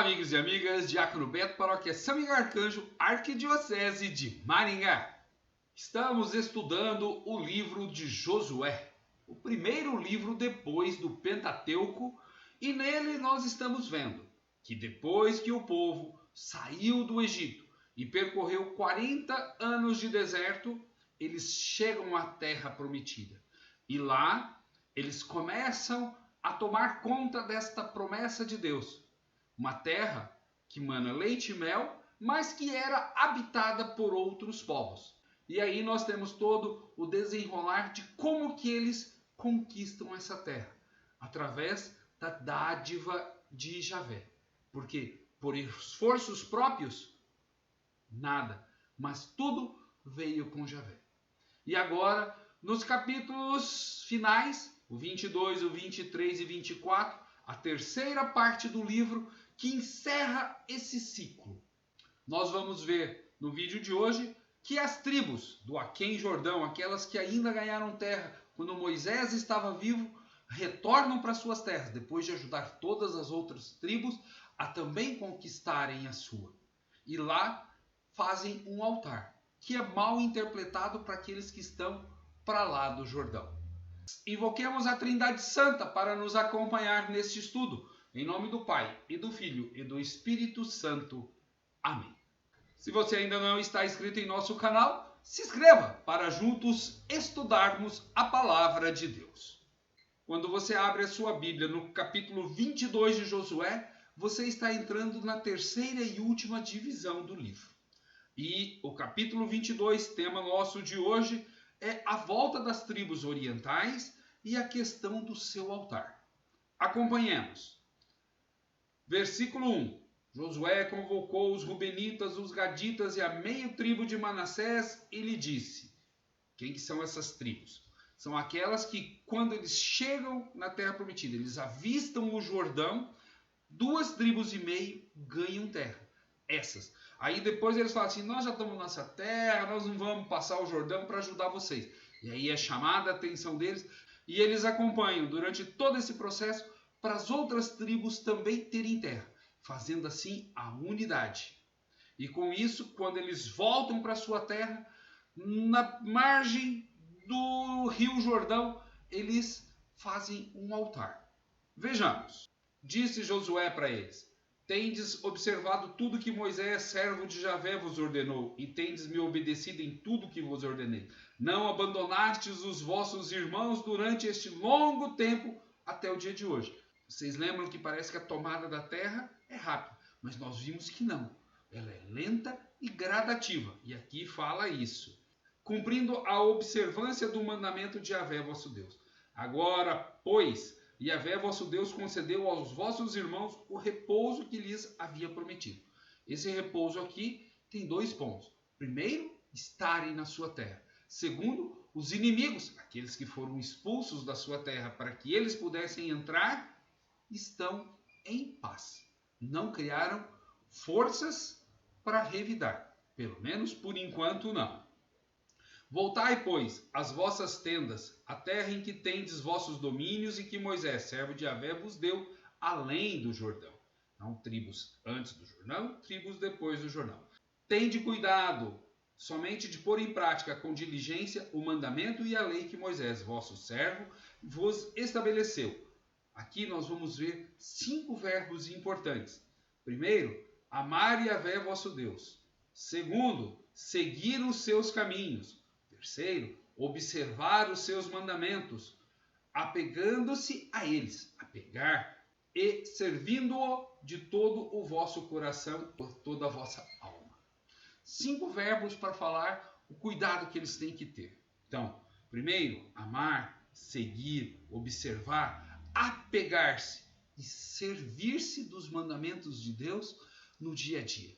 amigos e amigas, Diácono Beto, Paróquia São Miguel Arcanjo, Arquidiocese de Maringá. Estamos estudando o livro de Josué, o primeiro livro depois do Pentateuco, e nele nós estamos vendo que depois que o povo saiu do Egito e percorreu 40 anos de deserto, eles chegam à terra prometida. E lá eles começam a tomar conta desta promessa de Deus. Uma terra que mana leite e mel, mas que era habitada por outros povos. E aí nós temos todo o desenrolar de como que eles conquistam essa terra. Através da dádiva de Javé. Porque por esforços próprios, nada. Mas tudo veio com Javé. E agora, nos capítulos finais, o 22, o 23 e 24, a terceira parte do livro que encerra esse ciclo. Nós vamos ver no vídeo de hoje que as tribos do Aquém Jordão, aquelas que ainda ganharam terra quando Moisés estava vivo, retornam para suas terras, depois de ajudar todas as outras tribos a também conquistarem a sua. E lá fazem um altar, que é mal interpretado para aqueles que estão para lá do Jordão. Invoquemos a Trindade Santa para nos acompanhar neste estudo. Em nome do Pai, e do Filho, e do Espírito Santo. Amém. Se você ainda não está inscrito em nosso canal, se inscreva para juntos estudarmos a Palavra de Deus. Quando você abre a sua Bíblia no capítulo 22 de Josué, você está entrando na terceira e última divisão do livro. E o capítulo 22, tema nosso de hoje, é a volta das tribos orientais e a questão do seu altar. Acompanhemos. Versículo 1. Josué convocou os Rubenitas, os Gaditas e a meia tribo de Manassés e lhe disse: quem que são essas tribos? São aquelas que, quando eles chegam na terra prometida, eles avistam o Jordão, 2 tribos e meio ganham terra. Essas. Aí depois eles falam assim: nós já estamos nessa terra, nós não vamos passar o Jordão para ajudar vocês. E aí é chamada a atenção deles e eles acompanham durante todo esse processo para as outras tribos também terem terra, fazendo assim a unidade. E com isso, quando eles voltam para sua terra, na margem do rio Jordão, eles fazem um altar. Vejamos. Disse Josué para eles: tendes observado tudo que Moisés, servo de Javé, vos ordenou, e tendes me obedecido em tudo que vos ordenei. Não abandonastes os vossos irmãos durante este longo tempo até o dia de hoje. Vocês lembram que parece que a tomada da terra é rápida, mas nós vimos que não. Ela é lenta e gradativa, e aqui fala isso. Cumprindo a observância do mandamento de Javé, vosso Deus. Agora, pois, Javé, vosso Deus, concedeu aos vossos irmãos o repouso que lhes havia prometido. Esse repouso aqui tem 2 pontos. Primeiro, estarem na sua terra. Segundo, os inimigos, aqueles que foram expulsos da sua terra para que eles pudessem entrar, estão em paz. Não criaram forças para revidar. Pelo menos por enquanto não. Voltai, pois, às vossas tendas, a terra em que tendes vossos domínios e que Moisés, servo de Javé, vos deu além do Jordão. Não tribos antes do Jordão, tribos depois do Jordão. Tende cuidado somente de pôr em prática com diligência o mandamento e a lei que Moisés, vosso servo, vos estabeleceu. Aqui nós vamos ver 5 verbos importantes. Primeiro, amar Javé, vosso Deus. Segundo, seguir os seus caminhos. Terceiro, observar os seus mandamentos, apegando-se a eles, apegar, e servindo-o de todo o vosso coração, por toda a vossa alma. 5 verbos para falar o cuidado que eles têm que ter. Então, primeiro, amar, seguir, observar, apegar-se e servir-se dos mandamentos de Deus no dia a dia.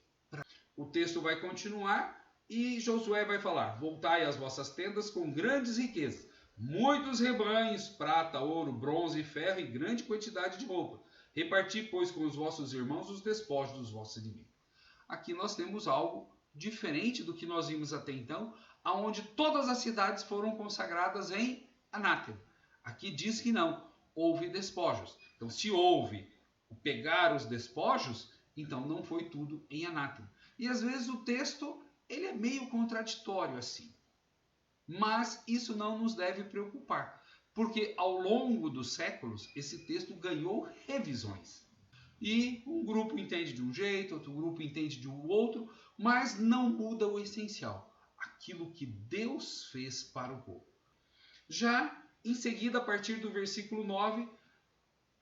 O texto vai continuar e Josué vai falar: voltai às vossas tendas com grandes riquezas, muitos rebanhos, prata, ouro, bronze e ferro e grande quantidade de roupa. Reparti, pois, com os vossos irmãos os despojos dos vossos inimigos. Aqui nós temos algo diferente do que nós vimos até então, onde todas as cidades foram consagradas em anátema. Aqui diz que não. Houve despojos. Então, se houve o pegar os despojos, Então não foi tudo em anátema. E às vezes o texto ele é meio contraditório assim. Mas isso não nos deve preocupar, porque ao longo dos séculos esse texto ganhou revisões. E um grupo entende de um jeito, outro grupo entende de um outro, mas não muda o essencial, aquilo que Deus fez para o povo. Já em seguida, a partir do versículo 9,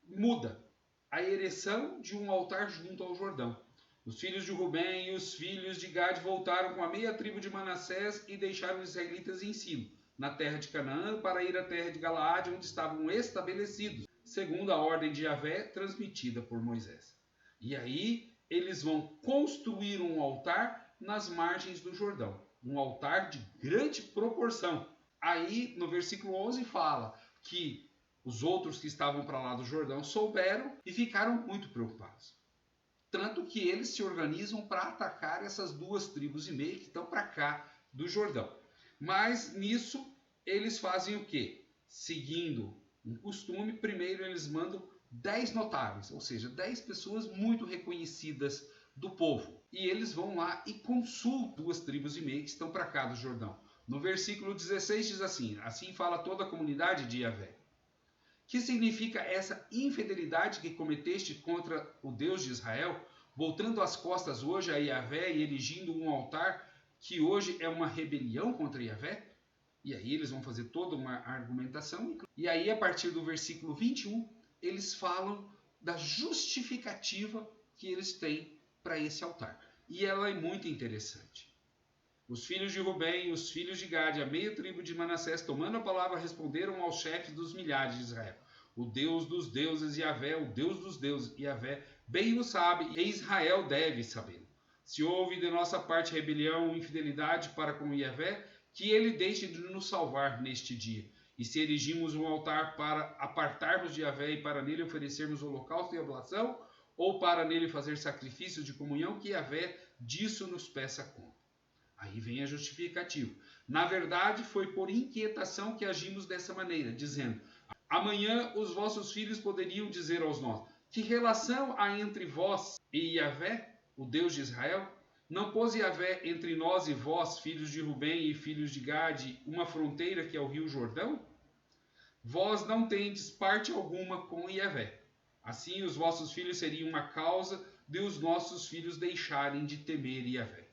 muda a ereção de um altar junto ao Jordão. Os filhos de Rubem e os filhos de Gade voltaram com a meia tribo de Manassés e deixaram os israelitas em Silo, na terra de Canaã, para ir à terra de Galaade, onde estavam estabelecidos, segundo a ordem de Yahvé transmitida por Moisés. E aí eles vão construir um altar nas margens do Jordão, um altar de grande proporção. Aí no versículo 11 fala que os outros que estavam para lá do Jordão souberam e ficaram muito preocupados. Tanto que eles se organizam para atacar essas 2,5 tribos que estão para cá do Jordão. Mas nisso eles fazem o quê? Seguindo um costume, primeiro eles mandam 10 notáveis, ou seja, 10 pessoas muito reconhecidas do povo. E eles vão lá e consultam 2,5 tribos que estão para cá do Jordão. No versículo 16 diz assim: assim fala toda a comunidade de Yahvé. Que significa essa infidelidade que cometeste contra o Deus de Israel, voltando as costas hoje a Yahvé e erigindo um altar que hoje é uma rebelião contra Yahvé? E aí eles vão fazer toda uma argumentação. E aí, a partir do versículo 21, eles falam da justificativa que eles têm para esse altar. E ela é muito interessante. Os filhos de Rubem e os filhos de Gade, a meia tribo de Manassés, tomando a palavra, responderam aos chefes dos milhares de Israel: o Deus dos deuses, Yahvé, o Deus dos deuses, Yahvé, bem o sabe, e Israel deve sabê-lo. Se houve de nossa parte rebelião ou infidelidade para com Yahvé, que ele deixe de nos salvar neste dia. E se erigimos um altar para apartarmos de Yahvé e para nele oferecermos holocausto e oblação, ou para nele fazer sacrifícios de comunhão, que Yahvé disso nos peça conta. Aí vem a justificativa. Na verdade, foi por inquietação que agimos dessa maneira, dizendo: amanhã os vossos filhos poderiam dizer aos nossos: que relação há entre vós e Yahvé, o Deus de Israel? Não pôs Yahvé entre nós e vós, filhos de Rubem e filhos de Gade, uma fronteira que é o rio Jordão? Vós não tendes parte alguma com Yahvé. Assim os vossos filhos seriam uma causa de os nossos filhos deixarem de temer Yahvé.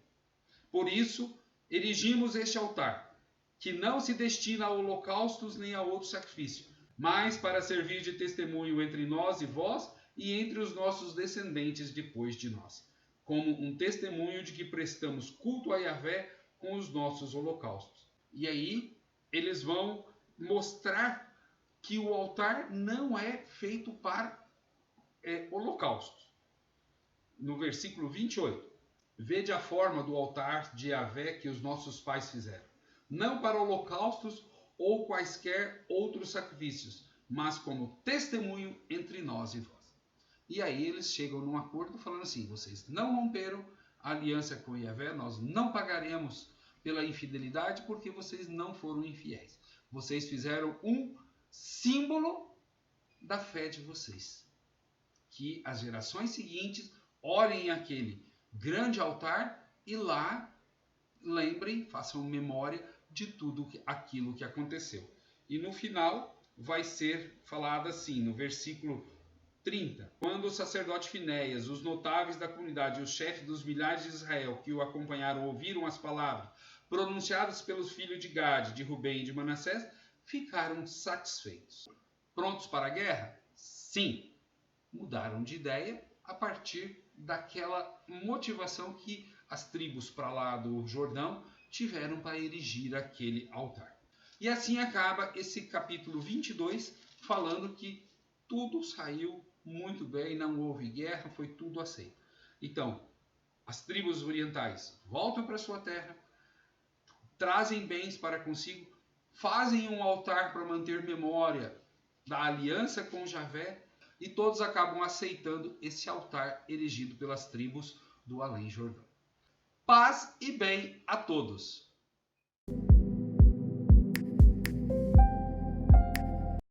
Por isso, erigimos este altar, que não se destina a holocaustos nem a outro sacrifício, mas para servir de testemunho entre nós e vós e entre os nossos descendentes depois de nós, como um testemunho de que prestamos culto a Yahvé com os nossos holocaustos. E aí eles vão mostrar que o altar não é feito para holocaustos. No versículo 28. Vede a forma do altar de Yahvé que os nossos pais fizeram, não para holocaustos ou quaisquer outros sacrifícios, mas como testemunho entre nós e vós. E aí eles chegam num acordo falando assim: vocês não romperam a aliança com Yahvé, nós não pagaremos pela infidelidade porque vocês não foram infiéis. Vocês fizeram um símbolo da fé de vocês. Que as gerações seguintes olhem aquele grande altar e lá lembrem, façam memória de tudo aquilo que aconteceu. E no final vai ser falado assim, no versículo 30. Quando o sacerdote Finéias, os notáveis da comunidade e os chefes dos milhares de Israel que o acompanharam ouviram as palavras pronunciadas pelos filhos de Gade, de Rubem e de Manassés, ficaram satisfeitos. Prontos para a guerra? Sim. Mudaram de ideia a partir daquela motivação que as tribos para lá do Jordão tiveram para erigir aquele altar. E assim acaba esse capítulo 22, falando que tudo saiu muito bem, não houve guerra, foi tudo aceito. Então, as tribos orientais voltam para sua terra, trazem bens para consigo, fazem um altar para manter memória da aliança com Yahvé, e todos acabam aceitando esse altar erigido pelas tribos do Além Jordão. Paz e bem a todos!